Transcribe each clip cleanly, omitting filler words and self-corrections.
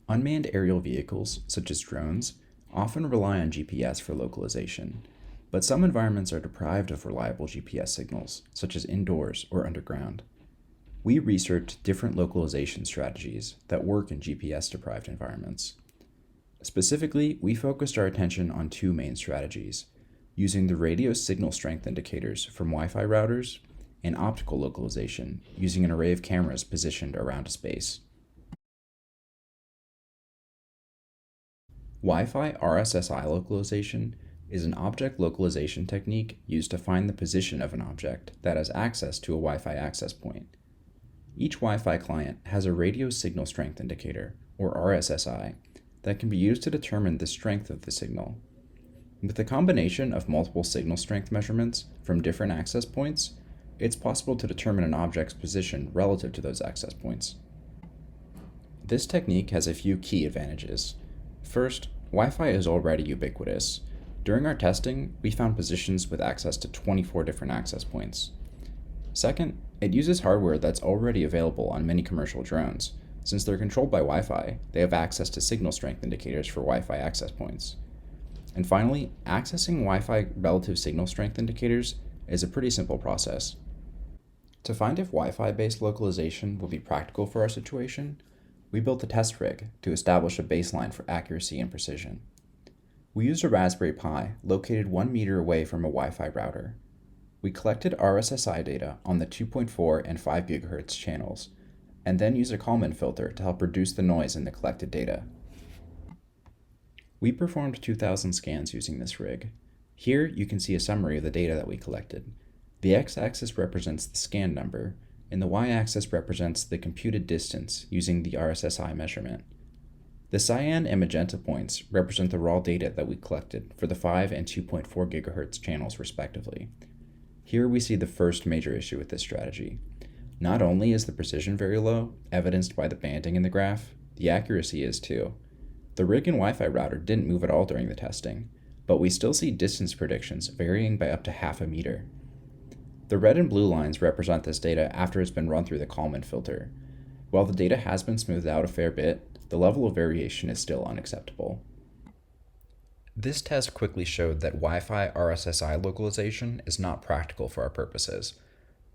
Unmanned aerial vehicles, such as drones, often rely on GPS for localization, but some environments are deprived of reliable GPS signals, such as indoors or underground. We researched different localization strategies that work in GPS-deprived environments. Specifically, we focused our attention on two main strategies, using the radio signal strength indicators from Wi-Fi routers and optical localization using an array of cameras positioned around a space. Wi-Fi RSSI localization is an object localization technique used to find the position of an object that has access to a Wi-Fi access point. Each Wi-Fi client has a radio signal strength indicator, or RSSI, that can be used to determine the strength of the signal. With a combination of multiple signal strength measurements from different access points, it's possible to determine an object's position relative to those access points. This technique has a few key advantages. First, Wi-Fi is already ubiquitous. During our testing, we found positions with access to 24 different access points. Second, it uses hardware that's already available on many commercial drones. Since they're controlled by Wi-Fi, they have access to signal strength indicators for Wi-Fi access points. And finally, accessing Wi-Fi relative signal strength indicators is a pretty simple process. To find if Wi-Fi based localization will be practical for our situation, we built a test rig to establish a baseline for accuracy and precision. We used a Raspberry Pi located 1 meter away from a Wi-Fi router. We collected RSSI data on the 2.4 and 5 GHz channels, and then used a Kalman filter to help reduce the noise in the collected data. We performed 2,000 scans using this rig. Here you can see a summary of the data that we collected. The x-axis represents the scan number, and the y-axis represents the computed distance using the RSSI measurement. The cyan and magenta points represent the raw data that we collected for the 5 and 2.4 GHz channels respectively. Here we see the first major issue with this strategy. Not only is the precision very low, evidenced by the banding in the graph, the accuracy is too. The rig and Wi-Fi router didn't move at all during the testing, but we still see distance predictions varying by up to half a meter. The red and blue lines represent this data after it's been run through the Kalman filter. While the data has been smoothed out a fair bit, the level of variation is still unacceptable. This test quickly showed that Wi-Fi RSSI localization is not practical for our purposes.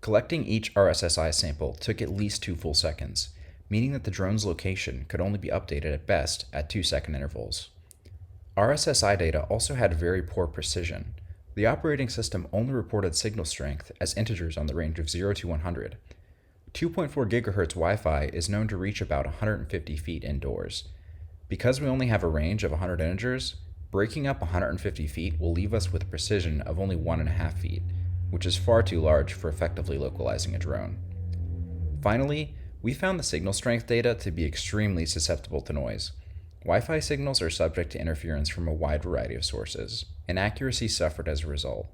Collecting each RSSI sample took at least 2 full seconds, meaning that the drone's location could only be updated at best at 2-second intervals. RSSI data also had very poor precision. The operating system only reported signal strength as integers on the range of 0 to 100. 2.4 GHz Wi-Fi is known to reach about 150 feet indoors. Because we only have a range of 100 integers, breaking up 150 feet will leave us with a precision of only 1.5 feet, which is far too large for effectively localizing a drone. Finally, we found the signal strength data to be extremely susceptible to noise. Wi-Fi signals are subject to interference from a wide variety of sources, and accuracy suffered as a result.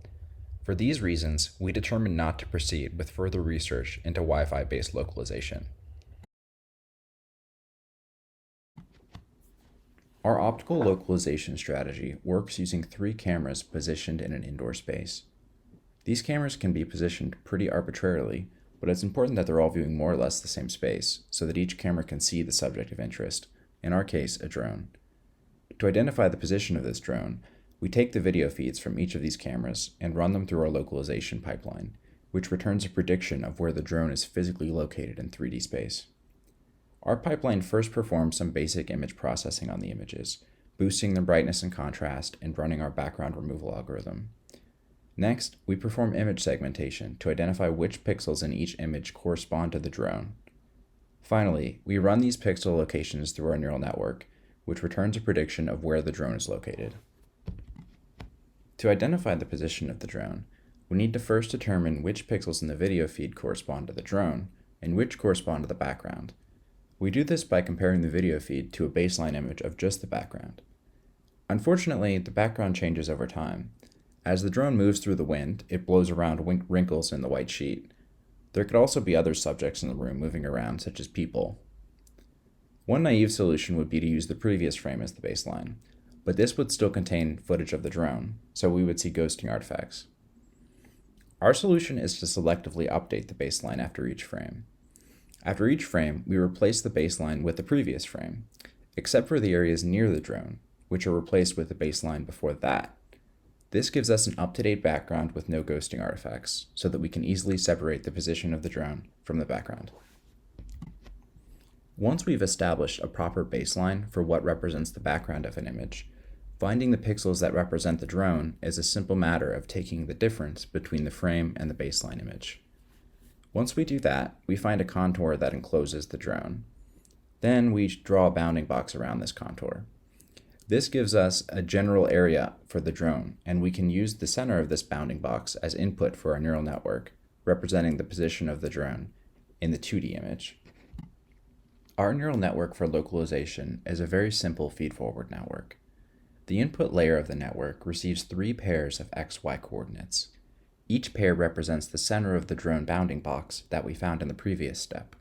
For these reasons, we determined not to proceed with further research into Wi-Fi based localization. Our optical localization strategy works using 3 cameras positioned in an indoor space. These cameras can be positioned pretty arbitrarily, but it's important that they're all viewing more or less the same space, so that each camera can see the subject of interest, in our case, a drone. To identify the position of this drone, we take the video feeds from each of these cameras and run them through our localization pipeline, which returns a prediction of where the drone is physically located in 3D space. Our pipeline first performs some basic image processing on the images, boosting the brightness and contrast and running our background removal algorithm. Next, we perform image segmentation to identify which pixels in each image correspond to the drone. Finally, we run these pixel locations through our neural network, which returns a prediction of where the drone is located. To identify the position of the drone, we need to first determine which pixels in the video feed correspond to the drone and which correspond to the background. We do this by comparing the video feed to a baseline image of just the background. Unfortunately, the background changes over time. As the drone moves through the wind, it blows around wrinkles in the white sheet. There could also be other subjects in the room moving around, such as people. One naive solution would be to use the previous frame as the baseline, but this would still contain footage of the drone, so we would see ghosting artifacts. Our solution is to selectively update the baseline after each frame. After each frame, we replace the baseline with the previous frame, except for the areas near the drone, which are replaced with the baseline before that. This gives us an up-to-date background with no ghosting artifacts, so that we can easily separate the position of the drone from the background. Once we've established a proper baseline for what represents the background of an image, finding the pixels that represent the drone is a simple matter of taking the difference between the frame and the baseline image. Once we do that, we find a contour that encloses the drone. Then we draw a bounding box around this contour. This gives us a general area for the drone, and we can use the center of this bounding box as input for our neural network, representing the position of the drone in the 2D image. Our neural network for localization is a very simple feed-forward network. The input layer of the network receives 3 pairs of XY coordinates. Each pair represents the center of the drone bounding box that we found in the previous step.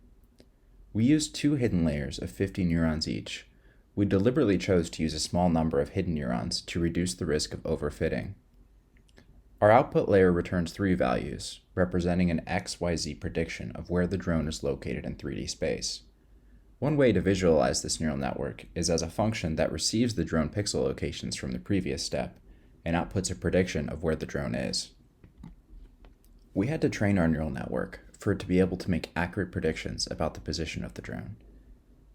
We used 2 hidden layers of 50 neurons each. We deliberately chose to use a small number of hidden neurons to reduce the risk of overfitting. Our output layer returns 3 values, representing an XYZ prediction of where the drone is located in 3D space. One way to visualize this neural network is as a function that receives the drone pixel locations from the previous step and outputs a prediction of where the drone is. We had to train our neural network for it to be able to make accurate predictions about the position of the drone.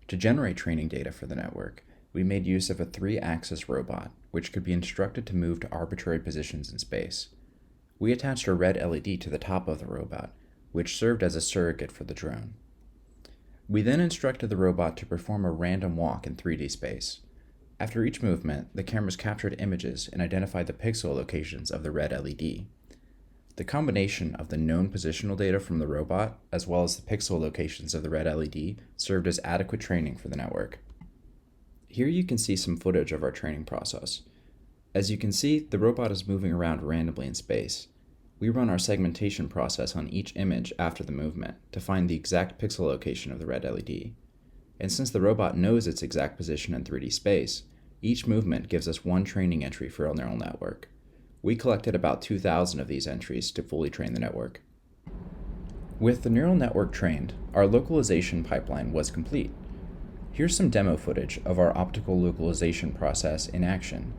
To generate training data for the network, we made use of a 3-axis robot, which could be instructed to move to arbitrary positions in space. We attached a red LED to the top of the robot, which served as a surrogate for the drone. We then instructed the robot to perform a random walk in 3D space. After each movement, the cameras captured images and identified the pixel locations of the red LED. The combination of the known positional data from the robot, as well as the pixel locations of the red LED, served as adequate training for the network. Here you can see some footage of our training process. As you can see, the robot is moving around randomly in space. We run our segmentation process on each image after the movement to find the exact pixel location of the red LED. And since the robot knows its exact position in 3D space, each movement gives us 1 training entry for our neural network. We collected about 2,000 of these entries to fully train the network. With the neural network trained, our localization pipeline was complete. Here's some demo footage of our optical localization process in action.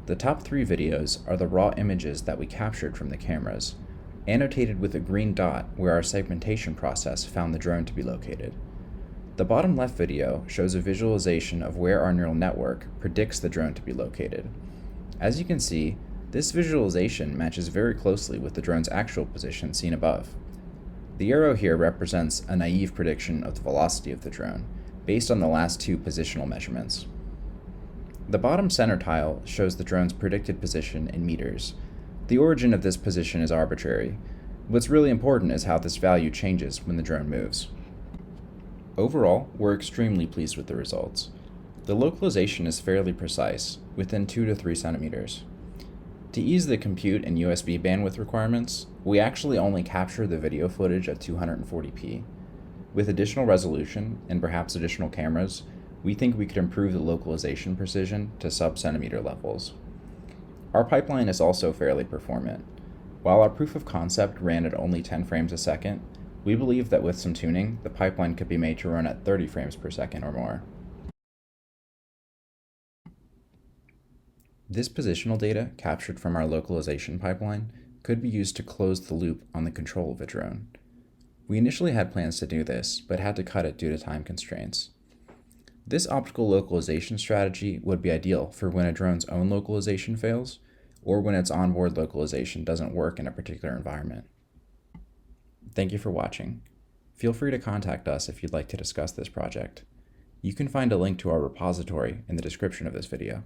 The top 3 videos are the raw images that we captured from the cameras, annotated with a green dot where our segmentation process found the drone to be located. The bottom left video shows a visualization of where our neural network predicts the drone to be located. As you can see, this visualization matches very closely with the drone's actual position seen above. The arrow here represents a naive prediction of the velocity of the drone, based on the last 2 positional measurements. The bottom center tile shows the drone's predicted position in meters. The origin of this position is arbitrary. What's really important is how this value changes when the drone moves. Overall, we're extremely pleased with the results. The localization is fairly precise, within 2 to 3 centimeters. To ease the compute and USB bandwidth requirements, we actually only capture the video footage at 240p. With additional resolution, and perhaps additional cameras, we think we could improve the localization precision to sub-centimeter levels. Our pipeline is also fairly performant. While our proof of concept ran at only 10 frames a second, we believe that with some tuning, the pipeline could be made to run at 30 frames per second or more. This positional data captured from our localization pipeline could be used to close the loop on the control of a drone. We initially had plans to do this, but had to cut it due to time constraints. This optical localization strategy would be ideal for when a drone's own localization fails, or when its onboard localization doesn't work in a particular environment. Thank you for watching. Feel free to contact us if you'd like to discuss this project. You can find a link to our repository in the description of this video.